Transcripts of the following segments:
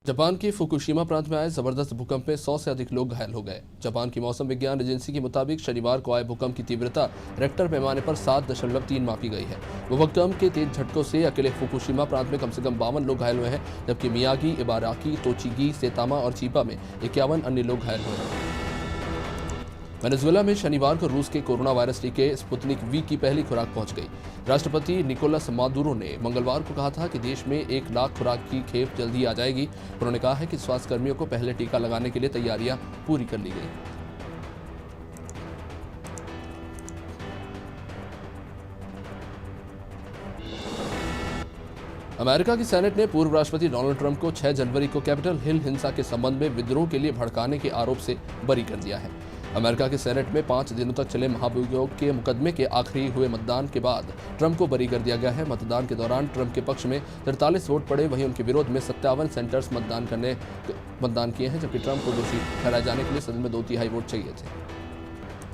Japan के Fukushima प्रांत में आए जबरदस्त भूकंप में 100 से अधिक लोग घायल हो गए। जापान की मौसम विज्ञान एजेंसी के मुताबिक शनिवार को आए भूकंप की तीव्रता रेक्टर पैमाने पर 7.3 मापी गई है। भूकंप के तेज झटकों से अकेले फुकुशिमा प्रांत में कम से कम 52 लोग घायल हुए हैं, जबकि मियागी, इबाराकी, तोचिगी, सेतामा और चीपा में 51 अन्य लोग घायल हुए हैं। वेनेजुएला में शनिवार को रूस के कोरोना वायरस टीके स्पुतनिक वी की पहली खुराक पहुंच गई। राष्ट्रपति निकोलस मादुरो ने मंगलवार को कहा था कि देश में 1 लाख खुराक की खेप जल्दी आ जाएगी। उन्होंने कहा है कि स्वास्थ्यकर्मियों को पहले टीका लगाने के लिए तैयारियां पूरी कर ली गई। अमेरिका की सेनेट ने पूर्व राष्ट्रपति डोनाल्ड ट्रंप को 6 जनवरी को कैपिटल हिल हिंसा के संबंध में विद्रोह के लिए भड़काने के आरोप से बरी कर दिया है। अमेरिका के सेनेट में 5 दिनों तक चले महाभियोग के मुकदमे के आखिरी हुए मतदान के बाद ट्रंप को बरी कर दिया गया है। मतदान के दौरान ट्रंप के पक्ष में 43 वोट पड़े, वहीं उनके विरोध में 57 सेनेटर्स मतदान किए हैं, जबकि ट्रंप को दोषी ठहराए जाने के लिए सदन में 2/3 वोट चाहिए थे।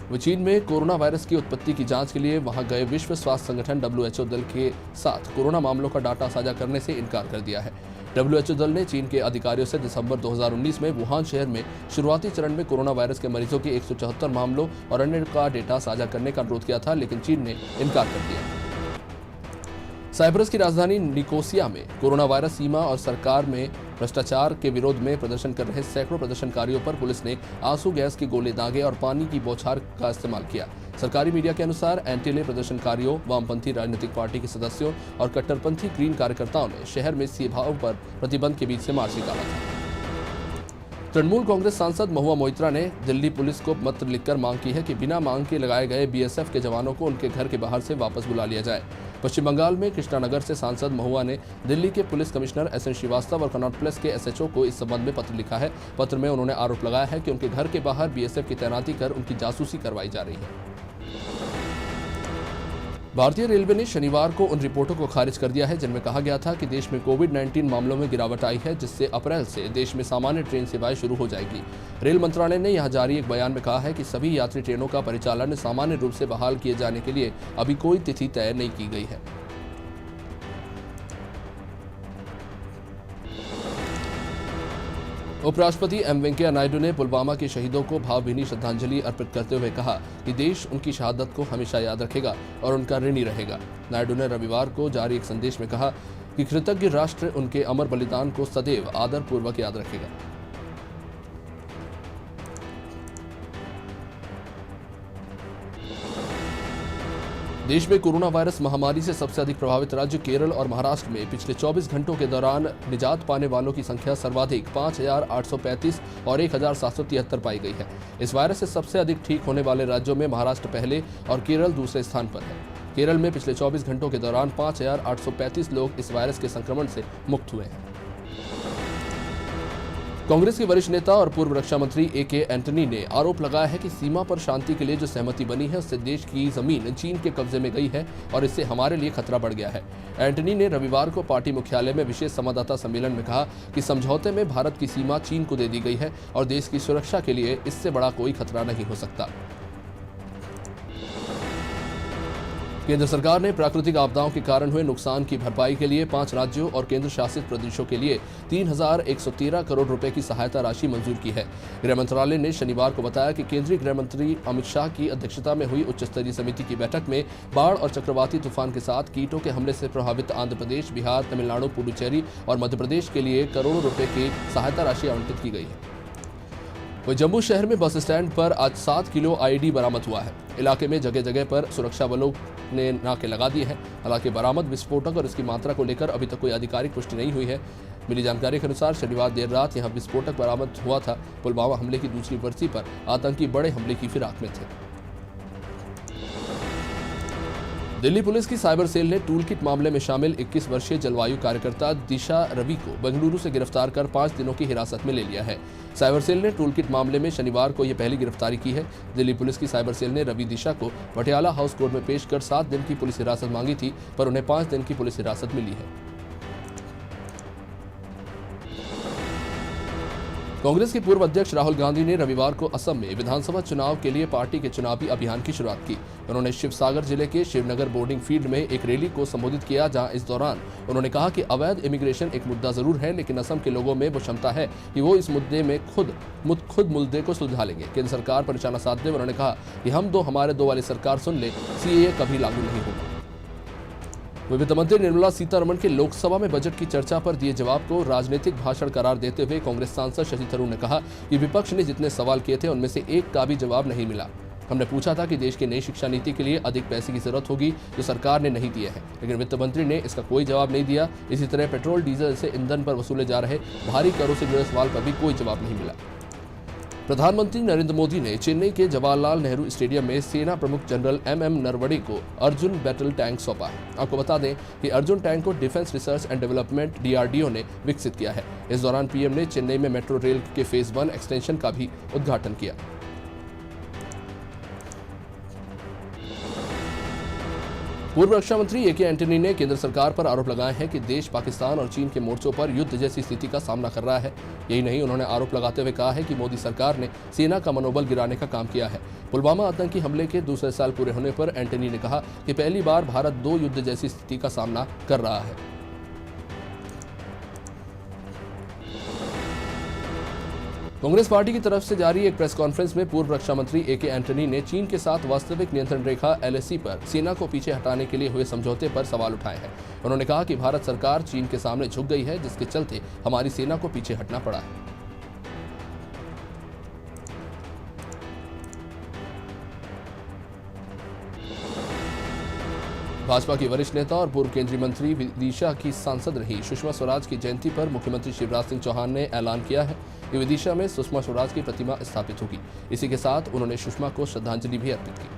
वो चीन में कोरोना वायरस की उत्पत्ति की जांच के लिए वहां गए विश्व स्वास्थ्य संगठन WHO दल के साथ कोरोना मामलों का डाटा साझा करने से इनकार कर दिया है। WHO दल ने चीन के अधिकारियों से दिसंबर 2019 में वुहान शहर में शुरुआती चरण में कोरोना वायरस के मरीजों के 174 मामलों और अन्य का डेटा साझा करने का अनुरोध किया था, लेकिन चीन ने इनकार कर दिया। साइप्रस की राजधानी निकोसिया में कोरोना वायरस सीमा और सरकार में भ्रष्टाचार के विरोध में प्रदर्शन कर रहे सैकड़ों प्रदर्शनकारियों पर पुलिस ने आंसू गैस के गोले दागे और पानी की बौछार का इस्तेमाल किया। सरकारी मीडिया के अनुसार एंटीले प्रदर्शनकारियों, वामपंथी राजनीतिक पार्टी के सदस्यों और कट्टरपंथी ग्रीन कार्यकर्ताओं ने शहर में सभाओं पर प्रतिबंध के बीच से मार्च निकाला था। तृणमूल कांग्रेस सांसद महुआ मोइत्रा ने दिल्ली पुलिस को पत्र लिखकर मांग की है कि बिना मांग के लगाए गए BSF के जवानों को उनके घर के बाहर से वापस बुला लिया जाए। पश्चिम बंगाल में कृष्णानगर से सांसद महुआ ने दिल्ली के पुलिस कमिश्नर SN श्रीवास्तव और कनॉट प्लेस के SHO को इस संबंध में पत्र लिखा है। पत्र में उन्होंने आरोप लगाया है कि उनके घर के बाहर BSF की तैनाती कर उनकी जासूसी करवाई जा रही है। भारतीय रेलवे ने शनिवार को उन रिपोर्टों को खारिज कर दिया है जिनमें कहा गया था कि देश में कोविड-19 मामलों में गिरावट आई है, जिससे अप्रैल से देश में सामान्य ट्रेन सेवाएं शुरू हो जाएगी। रेल मंत्रालय ने यहां जारी एक बयान में कहा है कि सभी यात्री ट्रेनों का परिचालन सामान्य रूप से बहाल किए जाने के लिए अभी कोई तिथि तय नहीं की गई है। उपराष्ट्रपति M वेंकैया नायडू ने पुलवामा के शहीदों को भावभीनी श्रद्धांजलि अर्पित करते हुए कहा कि देश उनकी शहादत को हमेशा याद रखेगा और उनका ऋणी रहेगा। नायडू ने रविवार को जारी एक संदेश में कहा कि कृतज्ञ राष्ट्र उनके अमर बलिदान को सदैव आदरपूर्वक याद रखेगा। देश में कोरोना वायरस महामारी से सबसे अधिक प्रभावित राज्य केरल और महाराष्ट्र में पिछले 24 घंटों के दौरान निजात पाने वालों की संख्या सर्वाधिक 5,835 और 1,773 पाई गई है। इस वायरस से सबसे अधिक ठीक होने वाले राज्यों में महाराष्ट्र पहले और केरल दूसरे स्थान पर है। केरल में पिछले 24 घंटों के दौरान 5,835 लोग इस वायरस के संक्रमण से मुक्त हुए हैं। कांग्रेस के वरिष्ठ नेता और पूर्व रक्षा मंत्री AK एंटनी ने आरोप लगाया है कि सीमा पर शांति के लिए जो सहमति बनी है उससे देश की जमीन चीन के कब्जे में गई है और इससे हमारे लिए खतरा बढ़ गया है। एंटनी ने रविवार को पार्टी मुख्यालय में विशेष संवाददाता सम्मेलन में कहा कि समझौते में भारत की सीमा चीन को दे दी गई है और देश की सुरक्षा के लिए इससे बड़ा कोई खतरा नहीं हो सकता। केंद्र सरकार ने प्राकृतिक आपदाओं के कारण हुए नुकसान की भरपाई के लिए 5 राज्यों और केंद्र शासित प्रदेशों के लिए 3,113 करोड़ रुपए की सहायता राशि मंजूर की है। गृह मंत्रालय ने शनिवार को बताया कि केंद्रीय गृह मंत्री अमित शाह की अध्यक्षता में हुई उच्च स्तरीय समिति की बैठक में बाढ़ और चक्रवाती तूफान के साथ कीटों के हमले से प्रभावित आंध्र प्रदेश, बिहार, तमिलनाडु, पुडुचेरी और मध्य प्रदेश के लिए करोड़ों रुपए की सहायता राशि आवंटित की गई है। वहीं जम्मू शहर में बस स्टैंड पर आज 7 किलो IED बरामद हुआ है। इलाके में जगह जगह पर सुरक्षा बलों ने नाके लगा दिए हैं। हालांकि बरामद विस्फोटक और इसकी मात्रा को लेकर अभी तक कोई आधिकारिक पुष्टि नहीं हुई है। मिली जानकारी के अनुसार शनिवार देर रात यहां विस्फोटक बरामद हुआ था। पुलवामा हमले की दूसरी बरसी पर आतंकी बड़े हमले की फिराक में थे। दिल्ली पुलिस की साइबर सेल ने टूल किट मामले में शामिल 21 वर्षीय जलवायु कार्यकर्ता दिशा रवि को बेंगलुरु से गिरफ्तार कर 5 दिनों की हिरासत में ले लिया है। साइबर सेल ने टूल किट मामले में शनिवार को यह पहली गिरफ्तारी की है। दिल्ली पुलिस की साइबर सेल ने रवि दिशा को पटियाला हाउस कोर्ट में पेश कर 7 दिन की पुलिस हिरासत मांगी थी, पर उन्हें 5 दिन की पुलिस हिरासत मिली है। कांग्रेस के पूर्व अध्यक्ष राहुल गांधी ने रविवार को असम में विधानसभा चुनाव के लिए पार्टी के चुनावी अभियान की शुरुआत की। उन्होंने शिवसागर जिले के शिवनगर बोर्डिंग फील्ड में एक रैली को संबोधित किया, जहां इस दौरान उन्होंने कहा कि अवैध इमिग्रेशन एक मुद्दा जरूर है, लेकिन असम के लोगों में वो क्षमता है कि वो इस मुद्दे में खुद मुद्दे को सुलझा लेंगे। केंद्र सरकार पर निशाना साधते हुए उन्होंने कहा कि हम दो हमारे दो वाली सरकार सुन ले, सीएए कभी लागू नहीं होगा। वित्त मंत्री निर्मला सीतारमण के लोकसभा में बजट की चर्चा पर दिए जवाब को राजनीतिक भाषण करार देते हुए कांग्रेस सांसद शशि थरूर ने कहा कि विपक्ष ने जितने सवाल किए थे उनमें से एक का भी जवाब नहीं मिला। हमने पूछा था कि देश की नई शिक्षा नीति के लिए अधिक पैसे की जरूरत होगी जो सरकार ने नहीं दिए हैं, लेकिन वित्त मंत्री ने इसका कोई जवाब नहीं दिया। इसी तरह पेट्रोल डीजल से ईंधन पर वसूले जा रहे भारी करों से जुड़े सवाल पर भी कोई जवाब नहीं मिला। प्रधानमंत्री नरेंद्र मोदी ने चेन्नई के जवाहरलाल नेहरू स्टेडियम में सेना प्रमुख जनरल एम नरवणे को अर्जुन बैटल टैंक सौंपा है। आपको बता दें कि अर्जुन टैंक को defence research and development DRDO ने विकसित किया है। इस दौरान पीएम ने चेन्नई में मेट्रो रेल के फेज 1 एक्सटेंशन का भी उद्घाटन किया। पूर्व रक्षा मंत्री AK एंटनी ने केंद्र सरकार पर आरोप लगाए हैं कि देश पाकिस्तान और चीन के मोर्चों पर युद्ध जैसी स्थिति का सामना कर रहा है। यही नहीं, उन्होंने आरोप लगाते हुए कहा है कि मोदी सरकार ने सेना का मनोबल गिराने का काम किया है। पुलवामा आतंकी हमले के दूसरे साल पूरे होने पर एंटनी ने कहा कि पहली बार भारत दो युद्ध जैसी स्थिति का सामना कर रहा है। कांग्रेस पार्टी की तरफ से जारी एक प्रेस कॉन्फ्रेंस में पूर्व रक्षा मंत्री AK एंटनी ने चीन के साथ वास्तविक नियंत्रण रेखा LAC पर सेना को पीछे हटाने के लिए हुए समझौते पर सवाल उठाए हैं। उन्होंने कहा कि भारत सरकार चीन के सामने झुक गई है, जिसके चलते हमारी सेना को पीछे हटना पड़ा है। भाजपा की वरिष्ठ नेता और पूर्व केंद्रीय मंत्री विदिशा की सांसद रही सुषमा स्वराज की जयंती पर मुख्यमंत्री शिवराज सिंह चौहान ने ऐलान किया है कि विदिशा में सुषमा स्वराज की प्रतिमा स्थापित होगी। इसी के साथ उन्होंने सुषमा को श्रद्धांजलि भी अर्पित की।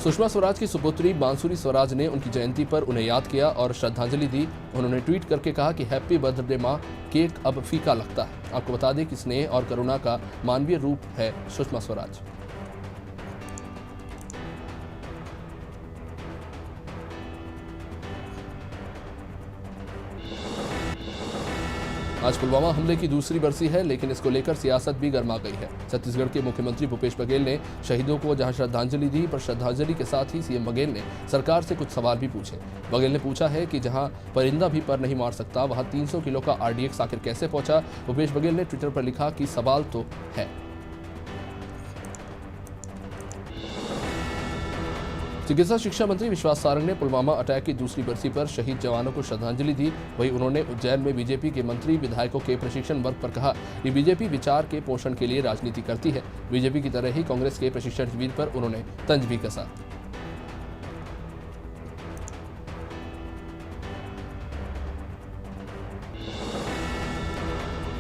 सुषमा स्वराज की सुपुत्री बांसुरी स्वराज ने उनकी जयंती पर उन्हें याद किया और श्रद्धांजलि दी। उन्होंने ट्वीट करके कहा कि हैप्पी बर्थडे मां, केक अब फीका लगता है। आपको बता दें कि स्नेह और करुणा का मानवीय रूप है सुषमा स्वराज। आज पुलवामा हमले की दूसरी बरसी है, लेकिन इसको लेकर सियासत भी गर्मा गई है। छत्तीसगढ़ के मुख्यमंत्री भूपेश बघेल ने शहीदों को जहां श्रद्धांजलि दी, पर श्रद्धांजलि के साथ ही सीएम बघेल ने सरकार से कुछ सवाल भी पूछे। बघेल ने पूछा है कि जहां परिंदा भी पर नहीं मार सकता, वहां 300 किलो का RDX आखिर कैसे पहुंचा। भूपेश बघेल ने ट्विटर पर लिखा कि सवाल तो है। चिकित्सा शिक्षा मंत्री विश्वास सारंग ने पुलवामा अटैक की दूसरी बरसी पर शहीद जवानों को श्रद्धांजलि दी। वहीं उन्होंने उज्जैन में बीजेपी के मंत्री विधायकों के प्रशिक्षण वर्ग पर कहा कि बीजेपी विचार के पोषण के लिए राजनीति करती है। बीजेपी की तरह ही कांग्रेस के प्रशिक्षण शिविर पर उन्होंने तंज भी कसा।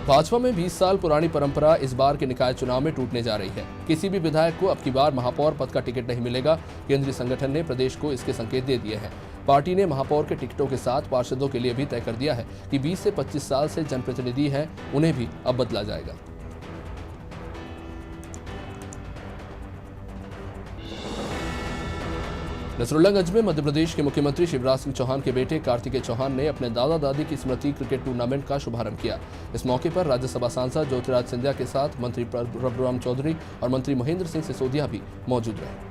भाजपा में 20 साल पुरानी परंपरा इस बार के निकाय चुनाव में टूटने जा रही है। किसी भी विधायक को अब की बार महापौर पद का टिकट नहीं मिलेगा। केंद्रीय संगठन ने प्रदेश को इसके संकेत दे दिए हैं। पार्टी ने महापौर के टिकटों के साथ पार्षदों के लिए भी तय कर दिया है कि 20 से 25 साल से जनप्रतिनिधि हैं, उन्हें भी अब बदला जाएगा। नसरुल्लागंज में मध्य प्रदेश के मुख्यमंत्री शिवराज सिंह चौहान के बेटे कार्तिकेय चौहान ने अपने दादा दादी की स्मृति क्रिकेट टूर्नामेंट का शुभारंभ किया। इस मौके पर राज्यसभा सांसद ज्योतिराज सिंधिया के साथ मंत्री प्रभुराम चौधरी और मंत्री महेंद्र सिंह सिसोदिया भी मौजूद रहे।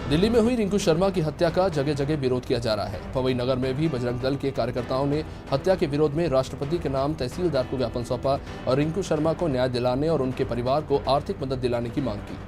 दिल्ली में हुई रिंकू शर्मा की हत्या का जगह जगह विरोध किया जा रहा है। पवई नगर में भी बजरंग दल के कार्यकर्ताओं ने हत्या के विरोध में राष्ट्रपति के नाम तहसीलदार को ज्ञापन सौंपा और रिंकू शर्मा को न्याय दिलाने और उनके परिवार को आर्थिक मदद दिलाने की मांग की।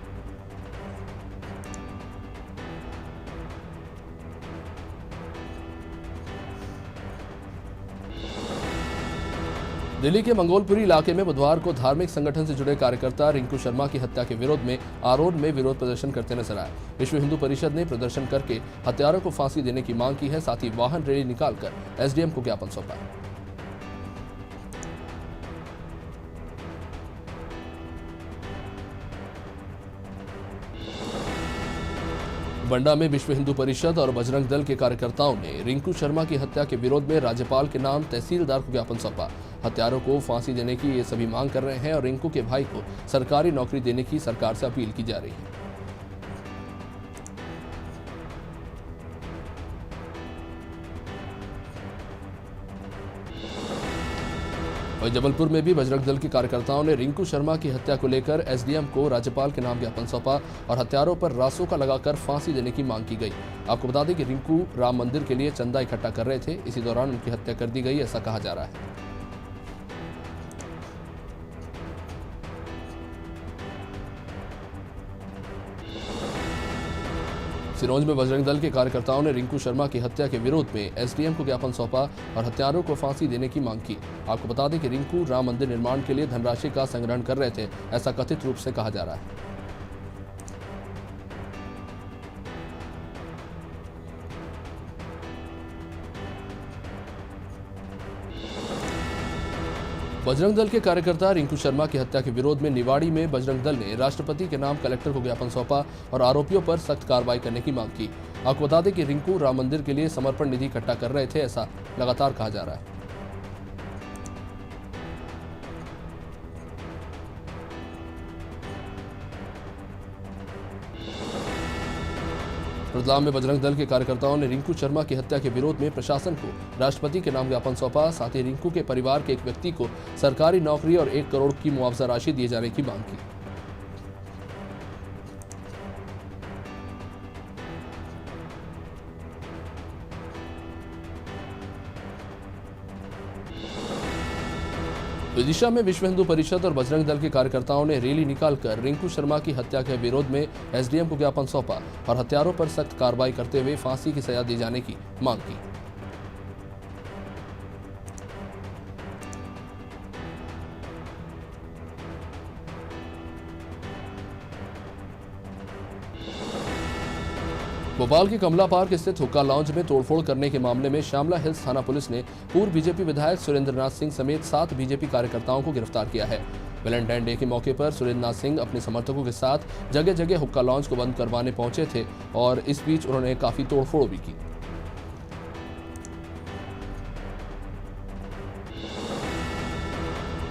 दिल्ली के मंगोलपुरी इलाके में बुधवार को धार्मिक संगठन से जुड़े कार्यकर्ता रिंकू शर्मा की हत्या के विरोध में आरोड में विरोध प्रदर्शन करते नजर आए। विश्व हिंदू परिषद ने प्रदर्शन करके हत्यारों को फांसी देने की मांग की है। साथ ही वाहन रैली निकालकर SDM को ज्ञापन सौंपा। बंडा में विश्व हिंदू परिषद और बजरंग दल के कार्यकर्ताओं ने रिंकू शर्मा की हत्या के विरोध में राज्यपाल के नाम तहसीलदार को ज्ञापन सौंपा। हत्यारों को फांसी देने की ये सभी मांग कर रहे हैं और रिंकू के भाई को सरकारी नौकरी देने की सरकार से अपील की जा रही है। वहीं जबलपुर में भी बजरंग दल के कार्यकर्ताओं ने रिंकू शर्मा की हत्या को लेकर एसडीएम को राज्यपाल के नाम ज्ञापन सौंपा और हत्यारों पर रासोका लगाकर फांसी देने की मांग की गई। आपको बता दें कि रिंकू राम मंदिर के लिए चंदा इकट्ठा कर रहे थे, इसी दौरान उनकी हत्या कर दी गई, ऐसा कहा जा रहा है। सिरोंज में बजरंग दल के कार्यकर्ताओं ने रिंकू शर्मा की हत्या के विरोध में एसडीएम को ज्ञापन सौंपा और हत्यारों को फांसी देने की मांग की। आपको बता दें कि रिंकू राम मंदिर निर्माण के लिए धनराशि का संग्रहण कर रहे थे, ऐसा कथित रूप से कहा जा रहा है। बजरंग दल के कार्यकर्ता रिंकू शर्मा की हत्या के विरोध में निवाड़ी में बजरंग दल ने राष्ट्रपति के नाम कलेक्टर को ज्ञापन सौंपा और आरोपियों पर सख्त कार्रवाई करने की मांग की। आपको बता दें कि रिंकू राम मंदिर के लिए समर्पण निधि इकट्ठा कर रहे थे, ऐसा लगातार कहा जा रहा है। रतलाम में बजरंग दल के कार्यकर्ताओं ने रिंकू शर्मा की हत्या के विरोध में प्रशासन को राष्ट्रपति के नाम ज्ञापन सौंपा। साथ ही रिंकू के परिवार के एक व्यक्ति को सरकारी नौकरी और 1 करोड़ की मुआवजा राशि दिए जाने की मांग की। विदिशा में विश्व हिंदू परिषद और बजरंग दल के कार्यकर्ताओं ने रैली निकालकर रिंकू शर्मा की हत्या के विरोध में एसडीएम को ज्ञापन सौंपा और हत्यारों पर सख्त कार्रवाई करते हुए फांसी की सजा दी जाने की मांग की। भोपाल के कमला पार्क स्थित हुक्का लॉन्ज में तोड़फोड़ करने के मामले में श्यामला हिल्स थाना पुलिस ने पूर्व बीजेपी विधायक सुरेंद्र नाथ सिंह समेत 7 बीजेपी कार्यकर्ताओं को गिरफ्तार किया है। वैलेंटाइन डे के मौके पर सुरेंद्र नाथ सिंह अपने समर्थकों के साथ जगह जगह हुक्का लॉन्ज को बंद करवाने पहुंचे थे और इस बीच उन्होंने काफी तोड़फोड़ भी की।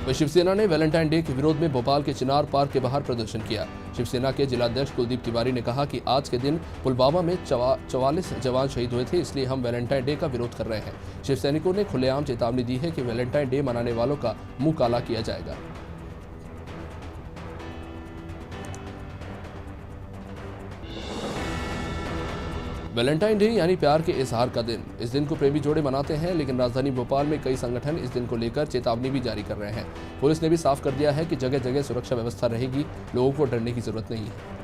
शिवसेना ने वैलेंटाइन डे के विरोध में भोपाल के चिनार पार्क के बाहर प्रदर्शन किया। शिवसेना के जिलाध्यक्ष कुलदीप तिवारी ने कहा कि आज के दिन पुलवामा में 44 जवान शहीद हुए थे, इसलिए हम वैलेंटाइन डे का विरोध कर रहे हैं। शिवसैनिकों ने खुलेआम चेतावनी दी है कि वैलेंटाइन डे मनाने वालों का मुंह काला किया जाएगा। वैलेंटाइन डे यानी प्यार के इजहार का दिन। इस दिन को प्रेमी जोड़े मनाते हैं, लेकिन राजधानी भोपाल में कई संगठन इस दिन को लेकर चेतावनी भी जारी कर रहे हैं। पुलिस ने भी साफ कर दिया है कि जगह जगह सुरक्षा व्यवस्था रहेगी, लोगों को डरने की जरूरत नहीं है।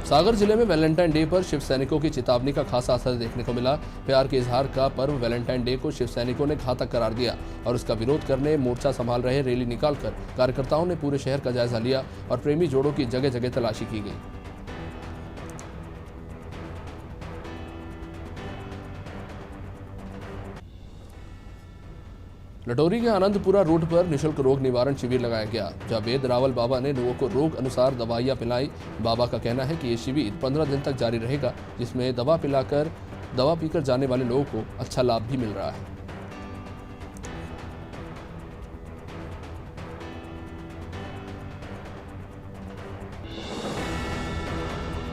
सागर जिले में वैलेंटाइन डे पर शिव सैनिकों की चेतावनी का खासा असर देखने को मिला। प्यार के इजहार का पर्व वैलेंटाइन डे को शिव सैनिकों ने घातक करार दिया और इसका विरोध करने मोर्चा संभाल रहे रैली निकालकर कार्यकर्ताओं ने पूरे शहर का जायजा लिया और प्रेमी जोड़ों की जगह जगह तलाशी की गई। लटोरी के आनंदपुरा रोड पर निशुल्क रोग निवारण शिविर लगाया गया, जहां वेद रावल बाबा ने लोगों को रोग अनुसार दवाइयां पिलाई। बाबा का कहना है कि ये शिविर 15 दिन तक जारी रहेगा, जिसमें दवा पीकर जाने वाले लोगों को अच्छा लाभ भी मिल रहा है।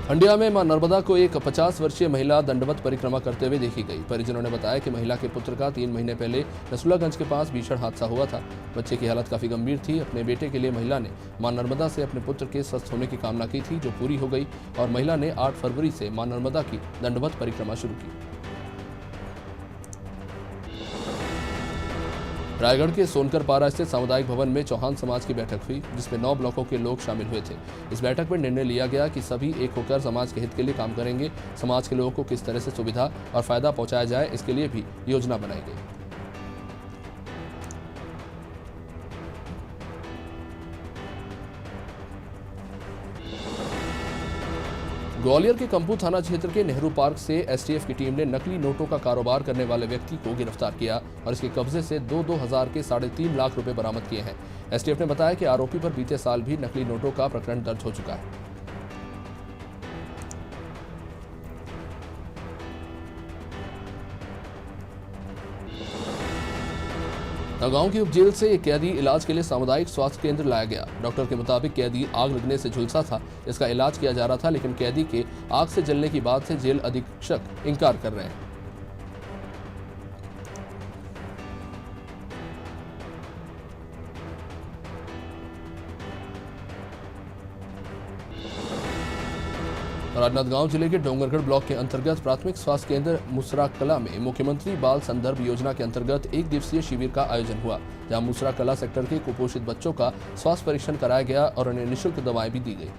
हंडिया में मां नर्मदा को एक 50 वर्षीय महिला दंडवत परिक्रमा करते हुए देखी गई। परिजनों ने बताया कि महिला के पुत्र का 3 महीने पहले रसुल्लागंज के पास भीषण हादसा हुआ था। बच्चे की हालत काफी गंभीर थी। अपने बेटे के लिए महिला ने मां नर्मदा से अपने पुत्र के स्वस्थ होने की कामना की थी, जो पूरी हो गई और महिला ने 8 फरवरी से मां नर्मदा की दंडवत परिक्रमा शुरू की। रायगढ़ के सोनकर पारा स्थित सामुदायिक भवन में चौहान समाज की बैठक हुई, जिसमें 9 ब्लॉकों के लोग शामिल हुए थे। इस बैठक में निर्णय लिया गया कि सभी एक होकर समाज के हित के लिए काम करेंगे। समाज के लोगों को किस तरह से सुविधा और फायदा पहुंचाया जाए, इसके लिए भी योजना बनाई गई। ग्वालियर के कंपू थाना क्षेत्र के नेहरू पार्क से एसटीएफ की टीम ने नकली नोटों का कारोबार करने वाले व्यक्ति को गिरफ्तार किया और इसके कब्जे से 2,000 के 3.5 लाख रुपए बरामद किए हैं। एसटीएफ ने बताया कि आरोपी पर बीते साल भी नकली नोटों का प्रकरण दर्ज हो चुका है। नौगांव की उपजेल से एक कैदी इलाज के लिए सामुदायिक स्वास्थ्य केंद्र लाया गया। डॉक्टर के मुताबिक कैदी आग लगने से झुलसा था, इसका इलाज किया जा रहा था, लेकिन कैदी के आग से जलने की बात से जेल अधीक्षक इंकार कर रहे हैं। राजनांदगांव जिले के डोंगरगढ़ ब्लॉक के अंतर्गत प्राथमिक स्वास्थ्य केंद्र मुसरा कला में मुख्यमंत्री बाल संदर्भ योजना के अंतर्गत 1 दिवसीय शिविर का आयोजन हुआ, जहां मुसरा कला सेक्टर के कुपोषित बच्चों का स्वास्थ्य परीक्षण कराया गया और उन्हें निःशुल्क दवाएं भी दी गई।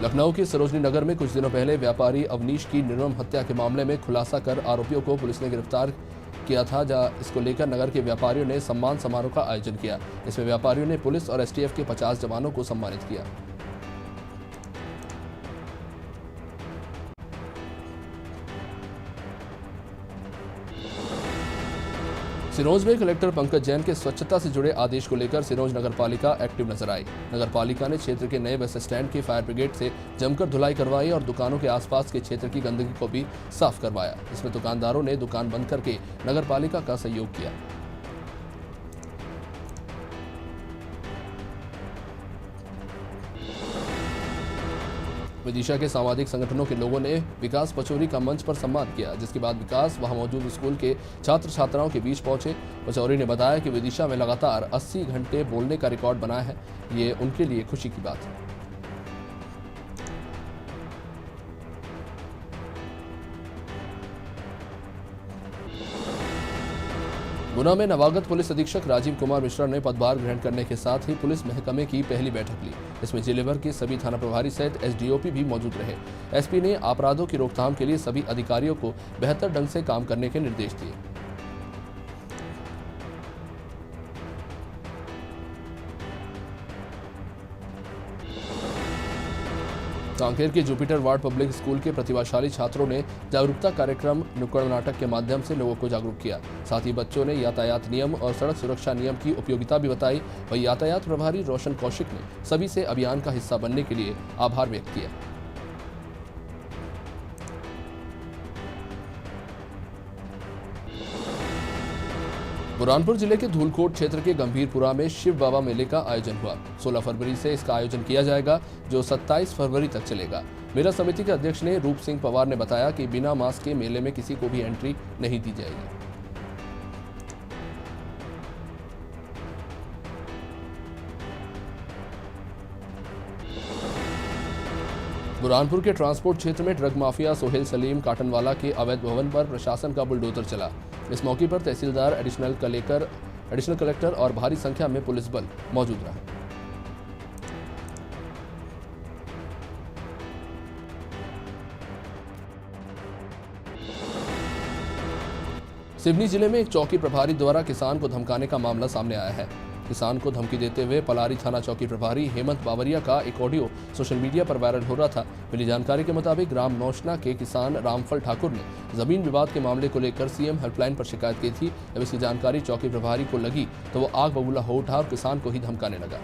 लखनऊ के सरोजनी नगर में कुछ दिनों पहले व्यापारी अवनीश की निर्मम हत्या के मामले में खुलासा कर आरोपियों को पुलिस ने गिरफ्तार किया था, जहां इसको लेकर नगर के व्यापारियों ने सम्मान समारोह का आयोजन किया। इसमें व्यापारियों ने पुलिस और एसटीएफ के 50 जवानों को सम्मानित किया। सिरोंज में कलेक्टर पंकज जैन के स्वच्छता से जुड़े आदेश को लेकर सिरोंज नगर पालिका एक्टिव नजर आई। नगर पालिका ने क्षेत्र के नए बस स्टैंड की फायर ब्रिगेड से जमकर धुलाई करवाई और दुकानों के आसपास के क्षेत्र की गंदगी को भी साफ करवाया। इसमें दुकानदारों ने दुकान बंद करके नगर पालिका का सहयोग किया। विदिशा के सामाजिक संगठनों के लोगों ने विकास पचौरी का मंच पर सम्मान किया, जिसके बाद विकास वहां मौजूद स्कूल के छात्र छात्राओं के बीच पहुंचे। पचौरी ने बताया कि विदिशा में लगातार 80 घंटे बोलने का रिकॉर्ड बनाया है, ये उनके लिए खुशी की बात है। गुना में नवागत पुलिस अधीक्षक राजीव कुमार मिश्रा ने पदभार ग्रहण करने के साथ ही पुलिस महकमे की पहली बैठक ली। इसमें जिले भर के सभी थाना प्रभारी सहित एसडीओपी भी मौजूद रहे। एसपी ने अपराधों की रोकथाम के लिए सभी अधिकारियों को बेहतर ढंग से काम करने के निर्देश दिए। कांकेर के जुपिटर वार्ड पब्लिक स्कूल के प्रतिभाशाली छात्रों ने जागरूकता कार्यक्रम नुक्कड़ नाटक के माध्यम से लोगों को जागरूक किया। साथ ही बच्चों ने यातायात नियम और सड़क सुरक्षा नियम की उपयोगिता भी बताई। वहीं यातायात प्रभारी रोशन कौशिक ने सभी से अभियान का हिस्सा बनने के लिए आभार व्यक्त किया। बुरहानपुर जिले के धूलकोट क्षेत्र के गंभीरपुरा में शिव बाबा मेले का आयोजन हुआ। 16 फरवरी से इसका आयोजन किया जाएगा, जो 27 फरवरी तक चलेगा। मेला समिति के अध्यक्ष ने रूप सिंह पवार ने बताया कि बिना मास्क के मेले में किसी को भी एंट्री नहीं दी जाएगी। बुरहानपुर के ट्रांसपोर्ट क्षेत्र में ड्रग माफिया सोहेल सलीम काटनवाला के अवैध भवन पर प्रशासन का बुलडोजर चला। इस मौके पर तहसीलदार, एडिशनल कलेक्टर और भारी संख्या में पुलिस बल मौजूद रहा। सिवनी जिले में एक चौकी प्रभारी द्वारा किसान को धमकाने का मामला सामने आया है। किसान को धमकी देते हुए पलारी थाना चौकी प्रभारी हेमंत बावरिया का एक ऑडियो सोशल मीडिया पर वायरल हो रहा था। मिली जानकारी के मुताबिक ग्राम नौशना के किसान रामफल ठाकुर ने जमीन विवाद के मामले को लेकर सीएम हेल्पलाइन पर शिकायत की थी। जब इसकी जानकारी चौकी प्रभारी को लगी तो वो आग बबूला हो उठा और किसान को ही धमकाने लगा।